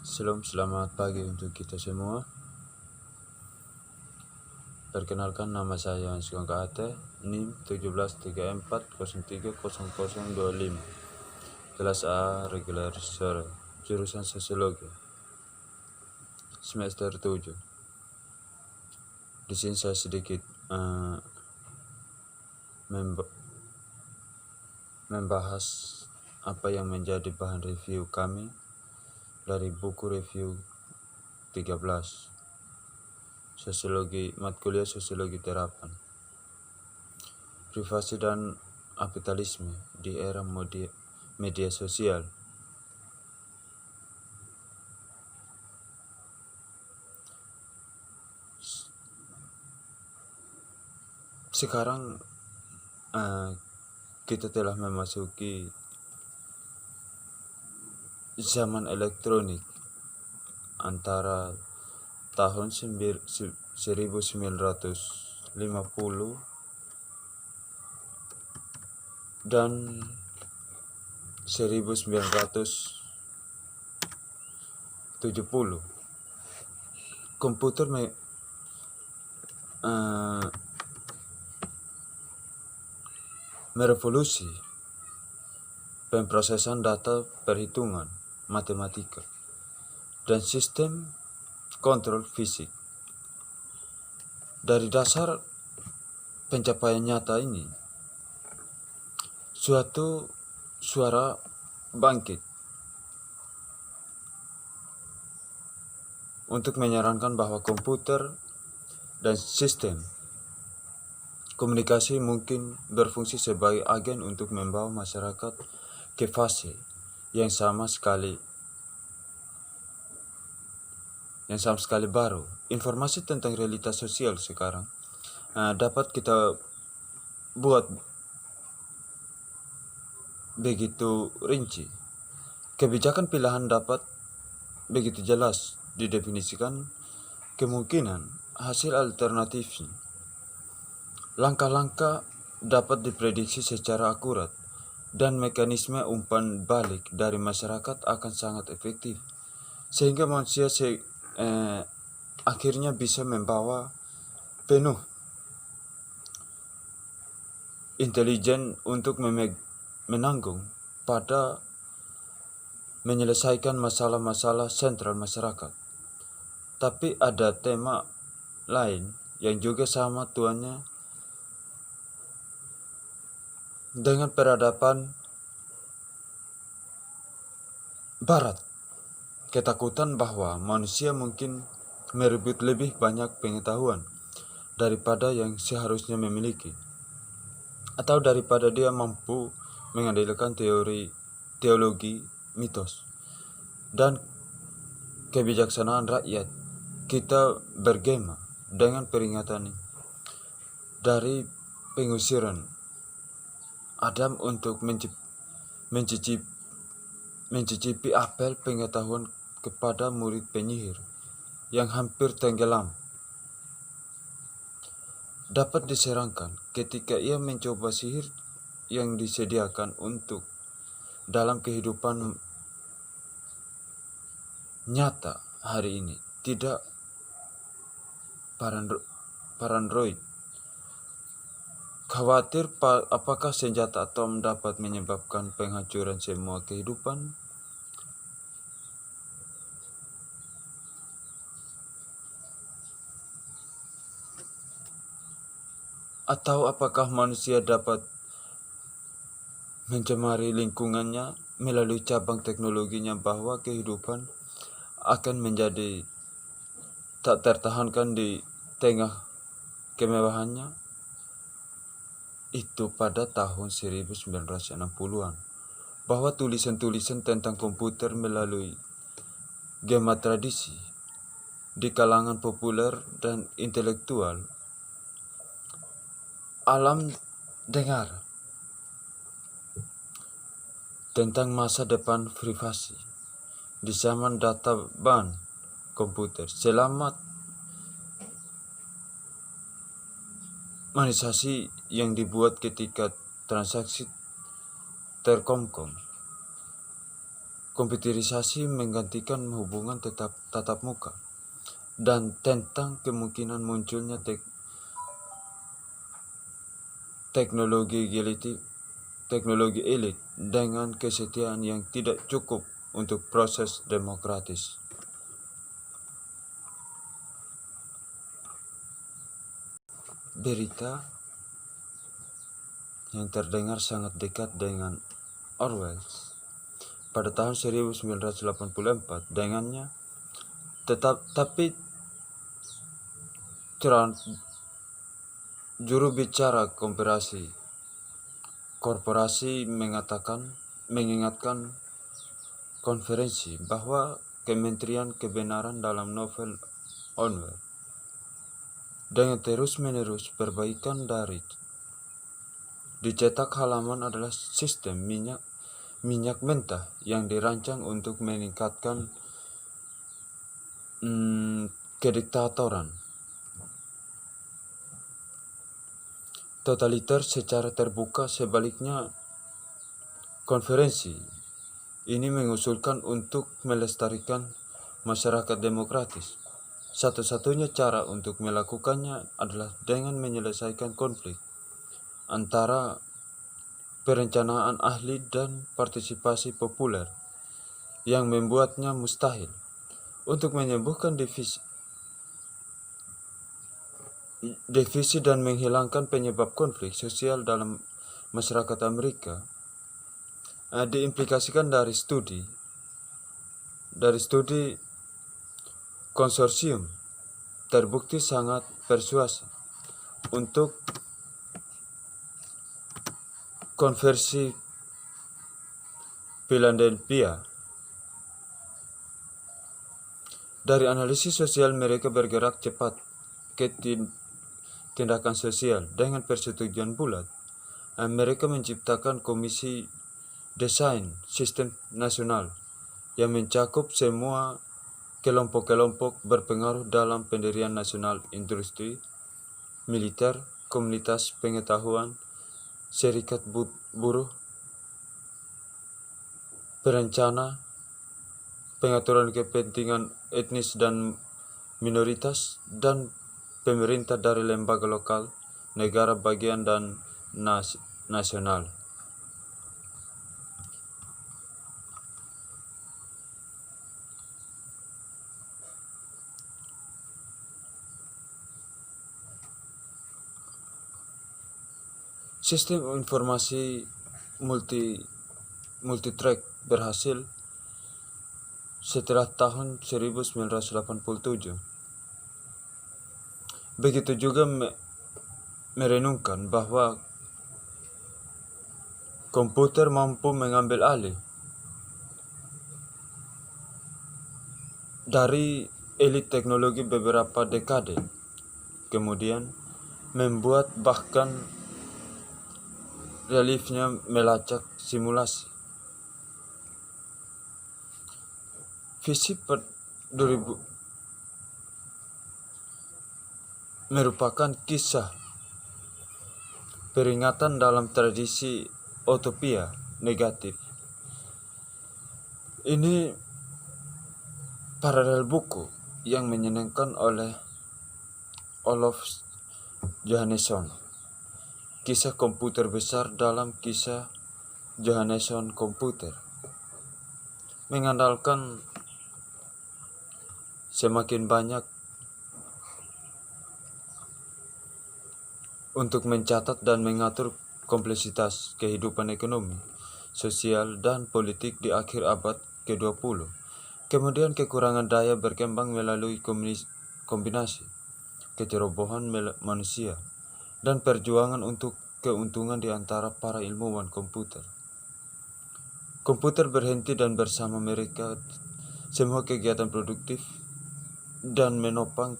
Selamat pagi untuk kita semua. Perkenalkan, nama saya Sugeng Ate, NIM 1734030025, kelas A regular sore, jurusan sosiologi, semester 7. Di sini saya sedikit membahas apa yang menjadi bahan review kami dari buku review 13 Sosiologi Matkul Sosiologi Terapan, Privasi dan Kapitalisme di Era Media Sosial. Sekarang kita telah memasuki zaman elektronik antara tahun 1950 dan 1970. Komputer merevolusi pemrosesan data, perhitungan, matematika, dan sistem kontrol fisik. Dari dasar pencapaian nyata ini, suatu suara bangkit untuk menyarankan bahwa komputer dan sistem komunikasi mungkin berfungsi sebagai agen untuk membawa masyarakat ke fase yang sama sekali baru. Informasi tentang realitas sosial sekarang dapat kita buat begitu rinci. Kebijakan pilihan dapat begitu jelas didefinisikan, kemungkinan hasil alternatifnya. Langkah-langkah dapat diprediksi secara akurat, dan mekanisme umpan balik dari masyarakat akan sangat efektif, sehingga manusia akhirnya bisa membawa penuh intelijen untuk menanggung pada menyelesaikan masalah-masalah sentral masyarakat. Tapi ada tema lain yang juga sama tuannya dengan peradaban Barat. Ketakutan bahwa manusia mungkin merebut lebih banyak pengetahuan daripada yang seharusnya memiliki, atau daripada dia mampu mengandalkan teologi mitos dan kebijaksanaan rakyat. Kita bergema dengan peringatan dari pengusiran Adam untuk mencicipi apel pengetahuan kepada murid penyihir yang hampir tenggelam. Dapat diserangkan ketika ia mencoba sihir yang disediakan untuk dalam kehidupan nyata hari ini. Tidak paranoid, khawatir apakah senjata atom dapat menyebabkan penghancuran semua kehidupan. Atau apakah manusia dapat mencemari lingkungannya melalui cabang teknologinya, bahwa kehidupan akan menjadi tak tertahankan di tengah kemewahannya. Itu pada tahun 1960-an, bahwa tulisan-tulisan tentang komputer melalui gema tradisi di kalangan populer dan intelektual alam dengar tentang masa depan privasi di zaman data ban komputer. Selamat monetisasi yang dibuat ketika transaksi terkomkom. komputerisasi menggantikan hubungan tatap muka, dan tentang kemungkinan munculnya teknologi elit dengan kesetiaan yang tidak cukup untuk proses demokratis. Berita yang terdengar sangat dekat dengan Orwell pada tahun 1984 dengannya, tapi Trump, juru bicara korporasi mengingatkan konferensi bahwa Kementerian Kebenaran dalam novel Orwell dengan terus-menerus perbaikan dari dicetak halaman adalah sistem minyak mentah yang dirancang untuk meningkatkan kediktatoran totaliter secara terbuka. Sebaliknya, konferensi ini mengusulkan untuk melestarikan masyarakat demokratis. Satu-satunya cara untuk melakukannya adalah dengan menyelesaikan konflik antara perencanaan ahli dan partisipasi populer yang membuatnya mustahil untuk menyembuhkan divisi dan menghilangkan penyebab konflik sosial dalam masyarakat Amerika. Diimplikasikan dari studi konsorsium terbukti sangat persuasif untuk konversi Philadelphia. Dari analisis sosial, mereka bergerak cepat ke tindakan sosial dengan persetujuan bulat. Mereka menciptakan komisi desain sistem nasional yang mencakup semua kelompok-kelompok berpengaruh dalam pendirian nasional: industri, militer, komunitas pengetahuan, serikat buruh, perencana, pengaturan kepentingan etnis dan minoritas, dan pemerintah dari lembaga lokal, negara bagian, dan nasional. Sistem informasi multitrack berhasil setelah tahun 1987. Begitu juga merenungkan bahwa komputer mampu mengambil alih dari elit teknologi beberapa dekade kemudian, membuat bahkan reliefnya melacak simulasi. Visi per 2000 merupakan kisah peringatan dalam tradisi utopia negatif. Ini paralel buku yang menyenangkan oleh Olof Johannesson, kisah komputer besar dalam kisah Johannesson komputer, mengandalkan semakin banyak untuk mencatat dan mengatur kompleksitas kehidupan ekonomi, sosial, dan politik di akhir abad ke-20. Kemudian kekurangan daya berkembang melalui kombinasi kecerobohan manusia dan perjuangan untuk keuntungan di antara para ilmuwan komputer. Komputer berhenti dan bersama mereka semua kegiatan produktif dan menopang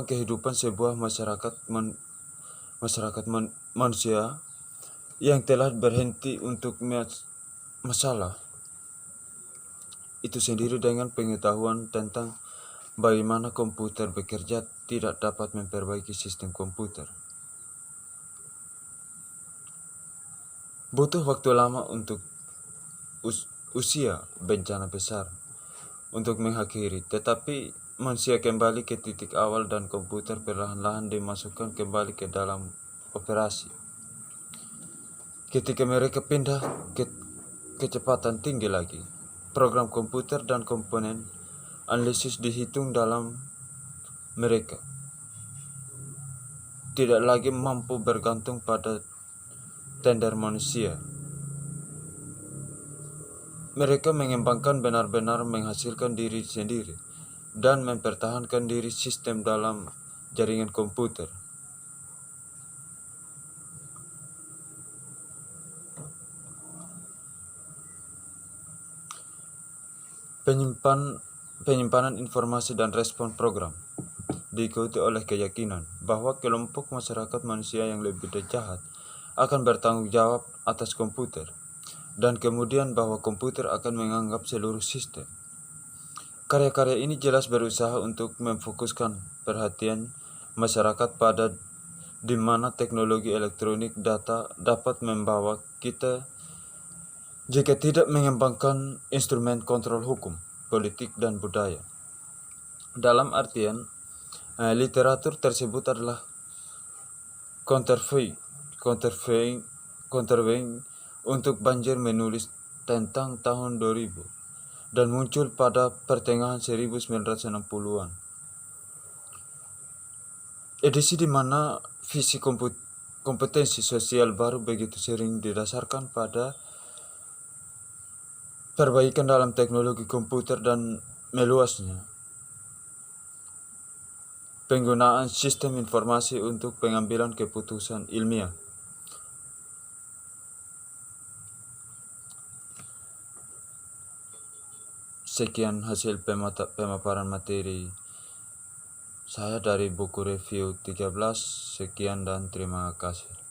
kehidupan sebuah masyarakat manusia yang telah berhenti untuk masalah itu sendiri. Dengan pengetahuan tentang bagaimana komputer bekerja, tidak dapat memperbaiki sistem komputer. Butuh waktu lama untuk usia bencana besar untuk mengakhiri, tetapi manusia kembali ke titik awal dan komputer perlahan-lahan dimasukkan kembali ke dalam operasi. Ketika mereka pindah ke kecepatan tinggi lagi, program komputer dan komponen analisis dihitung dalam mereka tidak lagi mampu bergantung pada tender manusia. Mereka mengembangkan benar-benar menghasilkan diri sendiri dan mempertahankan diri sistem dalam jaringan komputer. Penyimpanan informasi dan respon program diikuti oleh keyakinan bahwa kelompok masyarakat manusia yang lebih jahat akan bertanggung jawab atas komputer, dan kemudian bahwa komputer akan menganggap seluruh sistem. Karya-karya ini jelas berusaha untuk memfokuskan perhatian masyarakat pada di mana teknologi elektronik data dapat membawa kita jika tidak mengembangkan instrumen kontrol hukum, politik, dan budaya. Dalam artian, literatur tersebut adalah countervailing untuk Banjir menulis tentang tahun 2000 dan muncul pada pertengahan 1960-an. Edisi di mana visi kompetensi sosial baru begitu sering didasarkan pada perbaikan dalam teknologi komputer dan meluasnya penggunaan sistem informasi untuk pengambilan keputusan ilmiah. Sekian hasil pemaparan materi saya dari buku review 13. Sekian dan terima kasih.